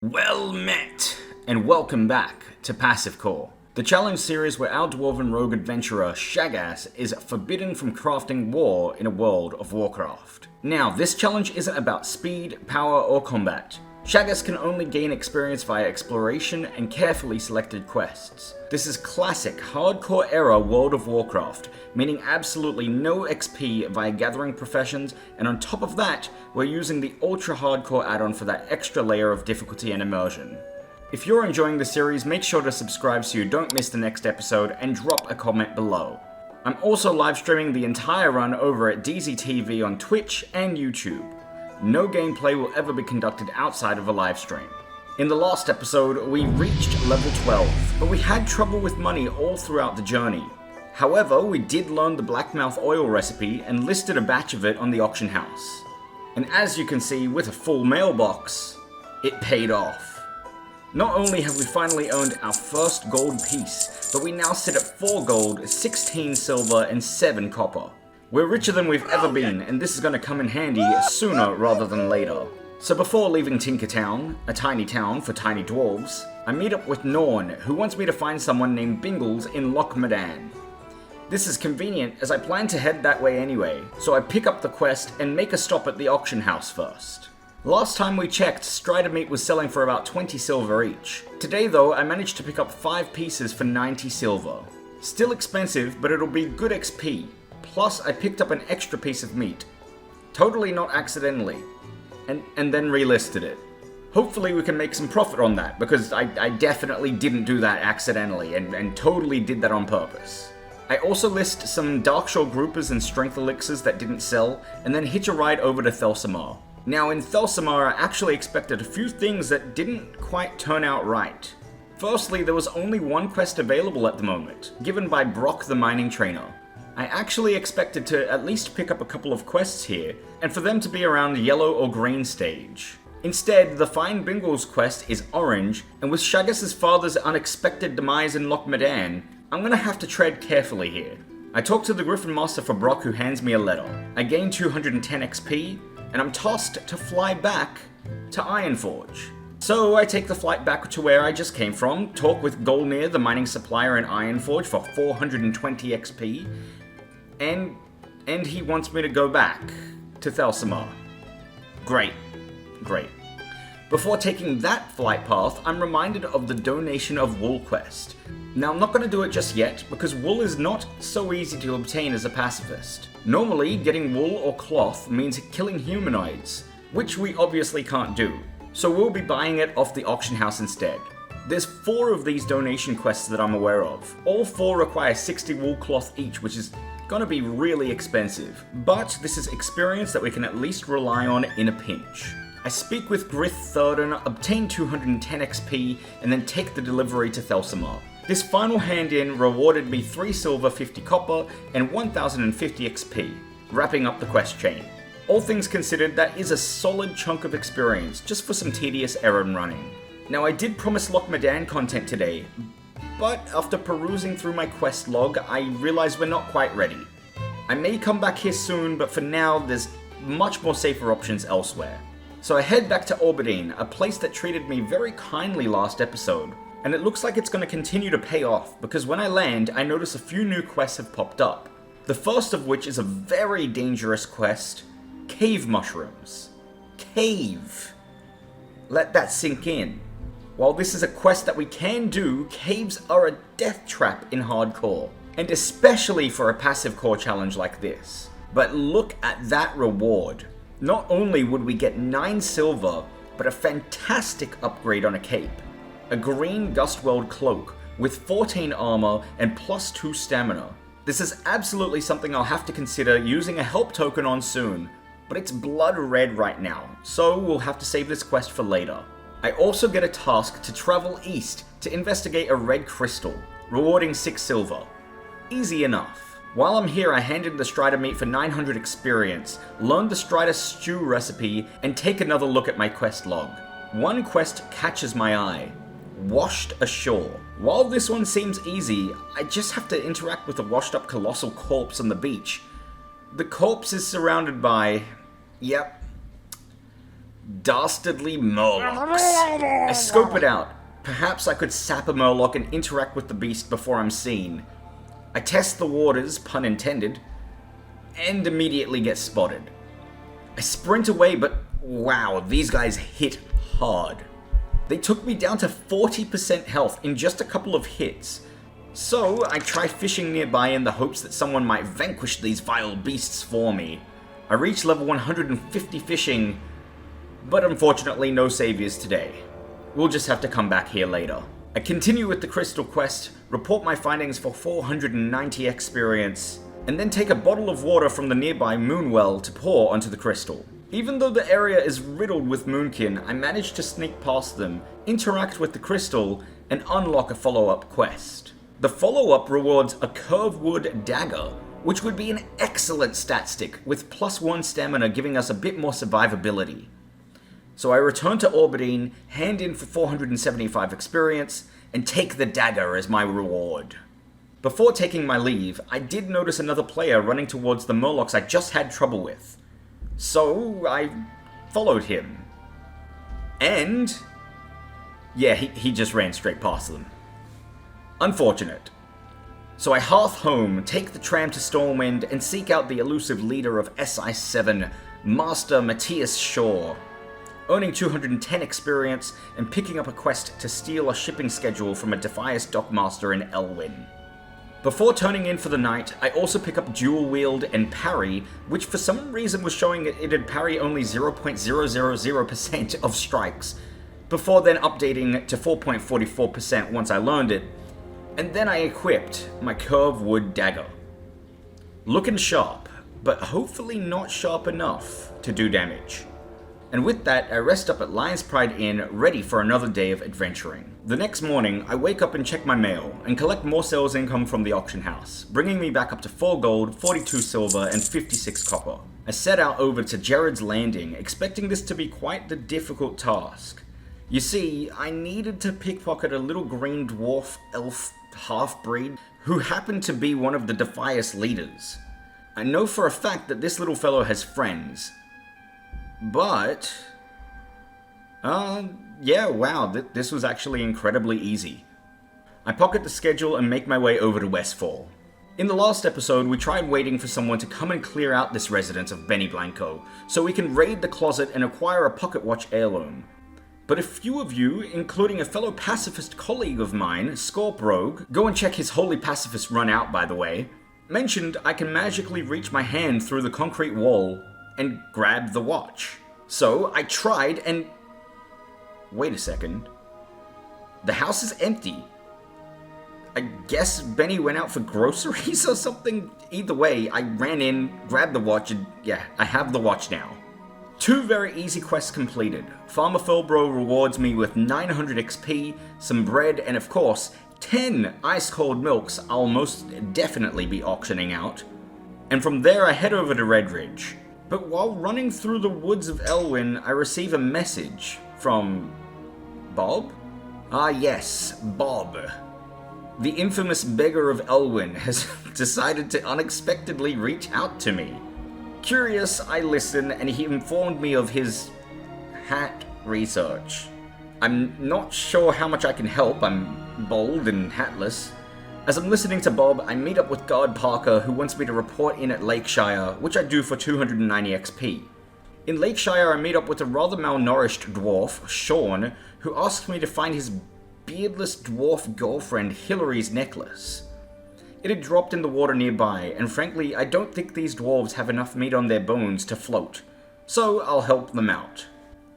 Well met, and welcome back to Passivecore, the challenge series where our dwarven rogue adventurer Shaghass is forbidden from crafting war in a world of Warcraft. Now, this challenge isn't about speed, power, or combat. Shaghass can only gain experience via exploration and carefully selected quests. This is classic hardcore era World of Warcraft, meaning absolutely no XP via gathering professions, and on top of that, we're using the Ultra Hardcore add-on for that extra layer of difficulty and immersion. If you're enjoying the series, make sure to subscribe so you don't miss the next episode, and drop a comment below. I'm also live streaming the entire run over at DZTV on Twitch and YouTube. No gameplay will ever be conducted outside of a live stream. In the last episode, we reached level 12, but we had trouble with money all throughout the journey. However, we did learn the blackmouth oil recipe and listed a batch of it on the auction house. And as you can see, with a full mailbox, it paid off. Not only have we finally earned our first gold piece, but we now sit at 4 gold, 16 silver, and 7 copper. We're richer than we've ever been, and this is going to come in handy sooner rather than later. So before leaving Tinkertown, a tiny town for tiny dwarves, I meet up with Norn, who wants me to find someone named Bingles in Loch Modan. This is convenient as I plan to head that way anyway, so I pick up the quest and make a stop at the auction house first. Last time we checked, Strider meat was selling for about 20 silver each. Today though, I managed to pick up 5 pieces for 90 silver. Still expensive, but it'll be good XP. Plus, I picked up an extra piece of meat. Totally not accidentally. And then relisted it. Hopefully we can make some profit on that, because I definitely didn't do that accidentally, and totally did that on purpose. I also list some Darkshore groupers and strength elixirs that didn't sell, and then hitch a ride over to Thelmar. Now in Thelmar, I actually expected a few things that didn't quite turn out right. Firstly, there was only one quest available at the moment, given by Brock the mining trainer. I actually expected to at least pick up a couple of quests here, and for them to be around yellow or green stage. Instead, the Find Bingles quest is orange, and with Shaghass' father's unexpected demise in Loch Modan, I'm gonna have to tread carefully here. I talk to the Griffin Master for Brock, who hands me a letter. I gain 210 XP, and I'm tossed to fly back to Ironforge. So I take the flight back to where I just came from, talk with Golnir, the mining supplier in Ironforge, for 420 XP, and he wants me to go back to Thelmar. Great. Before taking that flight path, I'm reminded of the donation of wool quest. Now I'm not going to do it just yet, because wool is not so easy to obtain as a pacifist. Normally, getting wool or cloth means killing humanoids, which we obviously can't do, so we'll be buying it off the auction house instead. There's 4 of these donation quests that I'm aware of. All 4 require 60 wool cloth each, which is gonna be really expensive, but this is experience that we can at least rely on in a pinch. I speak with Grith Thurden, obtain 210 XP, and then take the delivery to Thelmar. This final hand-in rewarded me 3 silver, 50 copper, and 1050 XP, wrapping up the quest chain. All things considered, that is a solid chunk of experience, just for some tedious errand running. Now I did promise Loch Modan content today, but after perusing through my quest log, I realize we're not quite ready. I may come back here soon, but for now, there's much more safer options elsewhere. So I head back to Auberdine, a place that treated me very kindly last episode, and it looks like it's going to continue to pay off, because when I land, I notice a few new quests have popped up. The first of which is a very dangerous quest, Cave Mushrooms. Cave. Let that sink in. While this is a quest that we can do, caves are a death trap in hardcore, and especially for a Passivecore challenge like this. But look at that reward. Not only would we get 9 silver, but a fantastic upgrade on a cape. A green Gustweld cloak with 14 armor and plus 2 stamina. This is absolutely something I'll have to consider using a help token on soon, but it's blood red right now, so we'll have to save this quest for later. I also get a task to travel east to investigate a red crystal, rewarding 6 silver. Easy enough. While I'm here, I hand in the Strider meat for 900 experience, learn the Strider stew recipe, and take another look at my quest log. One quest catches my eye. Washed ashore. While this one seems easy, I just have to interact with a washed up colossal corpse on the beach. The corpse is surrounded by... yep. Dastardly Murlocs. I scope it out. Perhaps I could sap a Murloc and interact with the beast before I'm seen. I test the waters, pun intended, and immediately get spotted. I sprint away, but wow, these guys hit hard. They took me down to 40% health in just a couple of hits. So I try fishing nearby in the hopes that someone might vanquish these vile beasts for me. I reach level 150 fishing, but unfortunately no saviors today. We'll just have to come back here later. I continue with the crystal quest, report my findings for 490 experience, and then take a bottle of water from the nearby moonwell to pour onto the crystal. Even though the area is riddled with moonkin, I manage to sneak past them, interact with the crystal, and unlock a follow-up quest. The follow-up rewards a curved wood dagger, which would be an excellent stat stick, with +1 stamina giving us a bit more survivability. So I return to Auberdine, hand in for 475 experience, and take the dagger as my reward. Before taking my leave, I did notice another player running towards the Murlocs I just had trouble with. So I followed him. And yeah, he just ran straight past them. Unfortunate. So I hearth home, take the tram to Stormwind, and seek out the elusive leader of SI7, Master Matthias Shaw, earning 210 experience and picking up a quest to steal a shipping schedule from a Defias Dockmaster in Elwyn. Before turning in for the night, I also pick up Dual Wield and Parry, which for some reason was showing it'd parry only 0.000% of strikes, before then updating to 4.44% once I learned it, and then I equipped my curved wood dagger. Looking sharp, but hopefully not sharp enough to do damage. And with that, I rest up at Lion's Pride Inn, ready for another day of adventuring. The next morning, I wake up and check my mail, and collect more sales income from the auction house, bringing me back up to 4 gold, 42 silver, and 56 copper. I set out over to Jared's Landing, expecting this to be quite the difficult task. You see, I needed to pickpocket a little green dwarf elf half-breed, who happened to be one of the Defias leaders. I know for a fact that this little fellow has friends, but yeah, wow, this was actually incredibly easy. I pocket the schedule and make my way over to Westfall. In the last episode, we tried waiting for someone to come and clear out this residence of Benny Blanco, so we can raid the closet and acquire a pocket watch heirloom. But a few of you, including a fellow pacifist colleague of mine, Scorp Rogue, go and check his Holy Pacifist run out by the way, mentioned I can magically reach my hand through the concrete wall and grab the watch. So I tried and... wait a second. The house is empty. I guess Benny went out for groceries or something? Either way, I ran in, grabbed the watch, and yeah, I have the watch now. 2 very easy quests completed. Farmer Philbro rewards me with 900 XP, some bread, and of course, 10 ice-cold milks I'll most definitely be auctioning out. And from there I head over to Redridge. But while running through the woods of Elwyn, I receive a message from... Bob? Ah yes, Bob. The infamous beggar of Elwyn has decided to unexpectedly reach out to me. Curious, I listen, and he informed me of his hat research. I'm not sure how much I can help, I'm bald and hatless. As I'm listening to Bob, I meet up with Guard Parker, who wants me to report in at Lakeshire, which I do for 290 XP. In Lakeshire, I meet up with a rather malnourished dwarf, Sean, who asks me to find his beardless dwarf girlfriend Hillary's necklace. It had dropped in the water nearby, and frankly, I don't think these dwarves have enough meat on their bones to float, so I'll help them out.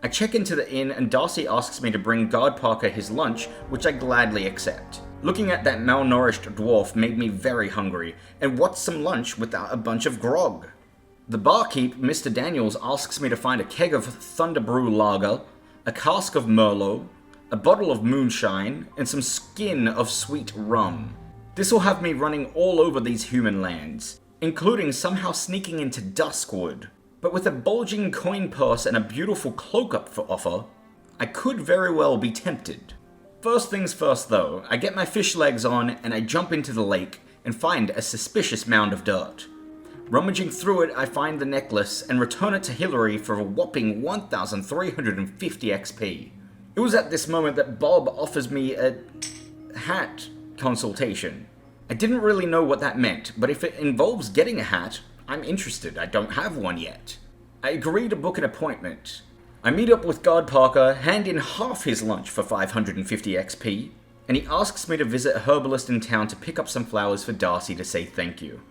I check into the inn, and Darcy asks me to bring Guard Parker his lunch, which I gladly accept. Looking at that malnourished dwarf made me very hungry, and what's some lunch without a bunch of grog? The barkeep, Mr. Daniels, asks me to find a keg of Thunderbrew lager, a cask of Merlot, a bottle of moonshine, and some skin of sweet rum. This will have me running all over these human lands, including somehow sneaking into Duskwood. But with a bulging coin purse and a beautiful cloak up for offer, I could very well be tempted. First things first though, I get my fish legs on and I jump into the lake and find a suspicious mound of dirt. Rummaging through it, I find the necklace and return it to Hillary for a whopping 1,350 XP. It was at this moment that Bob offers me a hat consultation. I didn't really know what that meant, but if it involves getting a hat, I'm interested. I don't have one yet. I agree to book an appointment. I meet up with Guard Parker, hand in half his lunch for 550 XP, and he asks me to visit a herbalist in town to pick up some flowers for Darcy to say thank you.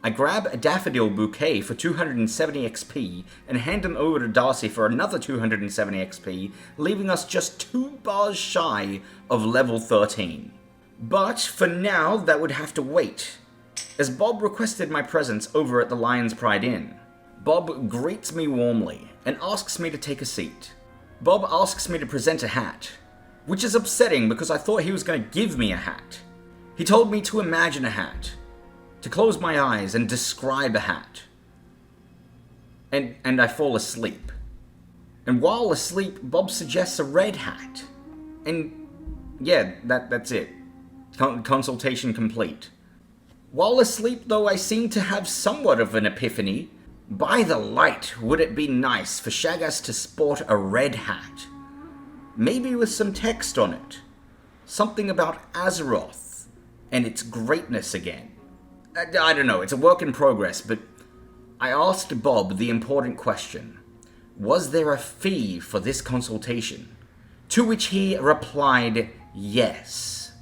I grab a daffodil bouquet for 270 XP and hand them over to Darcy for another 270 XP, leaving us just 2 bars shy of level 13. But for now, that would have to wait, as Bob requested my presence over at the Lion's Pride Inn. Bob greets me warmly and asks me to take a seat. Bob asks me to present a hat, which is upsetting because I thought he was going to give me a hat. He told me to imagine a hat, to close my eyes and describe a hat. And I fall asleep. And while asleep, Bob suggests a red hat. And yeah, that's it. Consultation complete. While asleep, though, I seem to have somewhat of an epiphany. By the light, would it be nice for Shaghass to sport a red hat? Maybe with some text on it. Something about Azeroth and its greatness again. I don't know, it's a work in progress, but I asked Bob the important question. Was there a fee for this consultation? To which he replied, yes.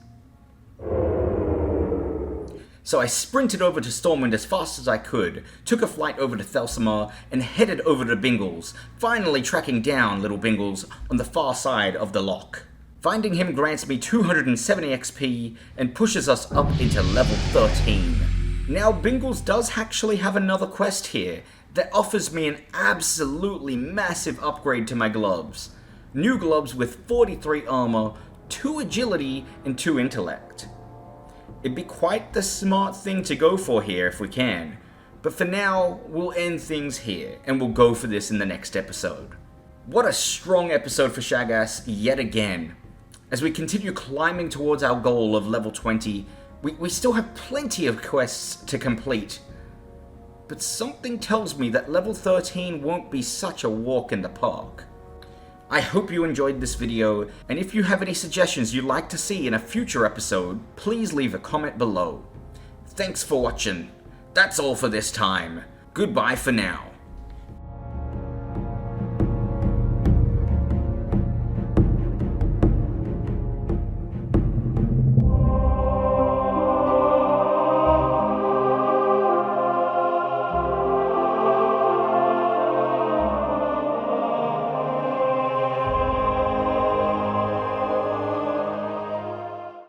So I sprinted over to Stormwind as fast as I could, took a flight over to Thelmar, and headed over to Bingles, finally tracking down little Bingles on the far side of the loch. Finding him grants me 270 XP and pushes us up into level 13. Now Bingles does actually have another quest here that offers me an absolutely massive upgrade to my gloves. New gloves with 43 armor, 2 agility, and 2 intellect. It'd be quite the smart thing to go for here if we can, but for now, we'll end things here, and we'll go for this in the next episode. What a strong episode for Shaghass yet again. As we continue climbing towards our goal of level 20, we still have plenty of quests to complete, but something tells me that level 13 won't be such a walk in the park. I hope you enjoyed this video, and if you have any suggestions you'd like to see in a future episode, please leave a comment below. Thanks for watching. That's all for this time. Goodbye for now.